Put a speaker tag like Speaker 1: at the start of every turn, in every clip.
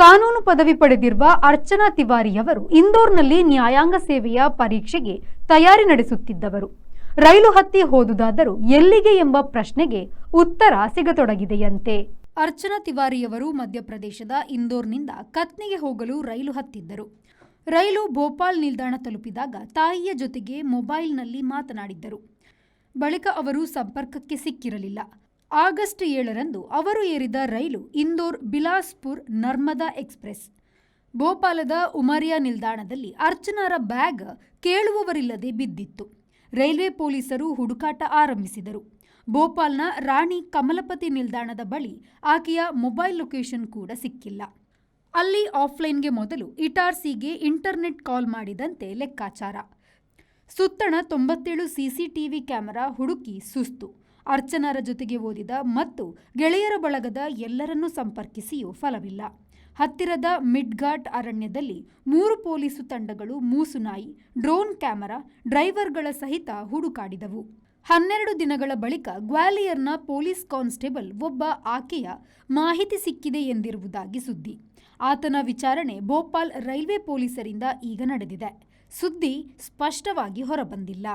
Speaker 1: ಕಾನೂನು ಪದವಿ ಪಡೆದಿರುವ ಅರ್ಚನಾ ತಿವಾರಿಯವರು ಇಂದೋರ್ನಲ್ಲಿ ನ್ಯಾಯಾಂಗ ಸೇವೆಯ ಪರೀಕ್ಷೆಗೆ ತಯಾರಿ ನಡೆಸುತ್ತಿದ್ದವರು. ರೈಲು ಹತ್ತಿ ಹೋದುದಾದರೂ ಎಲ್ಲಿಗೆ ಎಂಬ ಪ್ರಶ್ನೆಗೆ ಉತ್ತರ ಸಿಗತೊಡಗಿದೆಯಂತೆ. ಅರ್ಚನಾ ತಿವಾರಿಯವರು ಮಧ್ಯಪ್ರದೇಶದ ಇಂದೋರ್ನಿಂದ ಕತ್ನಿಗೆ ಹೋಗಲು ರೈಲು ಹತ್ತಿದ್ದರು. ರೈಲು ಭೋಪಾಲ್ ನಿಲ್ದಾಣ ತಲುಪಿದಾಗ ತಾಯಿಯ ಜೊತೆಗೆ ಮೊಬೈಲ್ನಲ್ಲಿ ಮಾತನಾಡಿದ್ದರು. ಬಳಿಕ ಅವರು ಸಂಪರ್ಕಕ್ಕೆ ಸಿಕ್ಕಿರಲಿಲ್ಲ. ಆಗಸ್ಟ್ 7ರಂದು ಅವರು ಏರಿದ ರೈಲು ಇಂದೋರ್ ಬಿಲಾಸ್ಪುರ್ ನರ್ಮದಾ ಎಕ್ಸ್ಪ್ರೆಸ್. ಭೋಪಾಲದ ಉಮರಿಯಾ ನಿಲ್ದಾಣದಲ್ಲಿ ಅರ್ಚನಾರ ಬ್ಯಾಗ್ ಕೇಳುವವರಿಲ್ಲದೆ ಬಿದ್ದಿತ್ತು. ರೈಲ್ವೆ ಪೊಲೀಸರು ಹುಡುಕಾಟ ಆರಂಭಿಸಿದರು. ಭೋಪಾಲ್ನ ರಾಣಿ ಕಮಲಪತಿ ನಿಲ್ದಾಣದ ಬಳಿ ಆಕೆಯ ಮೊಬೈಲ್ ಲೊಕೇಶನ್ ಕೂಡ ಸಿಕ್ಕಿಲ್ಲ. ಅಲ್ಲಿ ಆಫ್ಲೈನ್ಗೆ ಮೊದಲು ಇಟಾರ್ಸಿಗೆ ಇಂಟರ್ನೆಟ್ ಕಾಲ್ ಮಾಡಿದಂತೆ ಲೆಕ್ಕಾಚಾರ. ಸುತ್ತಣ 97 ಸಿಸಿಟಿವಿ ಕ್ಯಾಮೆರಾ ಹುಡುಕಿ ಸುಸ್ತು. ಅರ್ಚನಾರ ಜೊತೆಗೆ ಓದಿದ ಮತ್ತು ಗೆಳೆಯರ ಬಳಗದ ಎಲ್ಲರನ್ನೂ ಸಂಪರ್ಕಿಸಿಯೂ ಫಲವಿಲ್ಲ. ಹತ್ತಿರದ ಮಿಡ್ಘಾಟ್ ಅರಣ್ಯದಲ್ಲಿ 3 ಪೊಲೀಸು ತಂಡಗಳು ಮೂಸುನಾಯಿ, ಡ್ರೋನ್ ಕ್ಯಾಮೆರಾ, ಡ್ರೈವರ್ಗಳ ಸಹಿತ ಹುಡುಕಾಡಿದವು. 12 ದಿನಗಳ ಬಳಿಕ ಗ್ವಾಲಿಯರ್ನ ಪೊಲೀಸ್ ಕಾನ್ಸ್ಟೇಬಲ್ ಒಬ್ಬ ಆಕೆಯ ಮಾಹಿತಿ ಸಿಕ್ಕಿದೆ ಎಂದಿರುವುದಾಗಿ ಸುದ್ದಿ. ಆತನ ವಿಚಾರಣೆ ಭೋಪಾಲ್ ರೈಲ್ವೆ ಪೊಲೀಸರಿಂದ ಈಗ ನಡೆದಿದೆ. ಸುದ್ದಿ ಸ್ಪಷ್ಟವಾಗಿ ಹೊರಬಂದಿಲ್ಲ.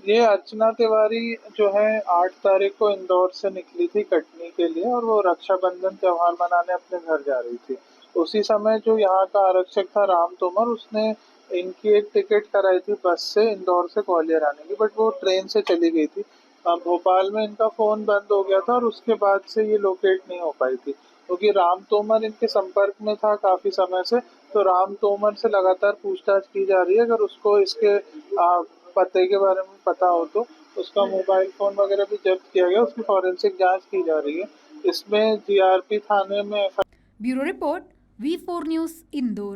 Speaker 2: ये अर्चना तिवारी जो है 8 तारीख को इंदौर से निकली थी कटनी के लिए और वो रक्षाबंधन त्योहार मनाने अपने घर जा रही थी। उसी समय जो यहाँ का आरक्षक था राम तोमर, उसने इनकी एक टिकट कराई थी बस से इंदौर से ग्वालियर आने की, बट वो ट्रेन से चली गई थी। भोपाल में इनका फोन बंद हो गया था और उसके बाद से ये लोकेट नहीं हो पाई थी, क्योंकि राम तोमर इनके संपर्क में था काफी समय से। तो राम तोमर से लगातार पूछताछ की जा रही है। अगर उसको इसके पते के बारे में पता हो तो उसका मोबाइल फोन वगैरह भी जब्त किया गया, उसकी फॉरेंसिक जांच की जा रही है। इसमें जीआरपी थाने में
Speaker 1: bureau report V4 news Indore.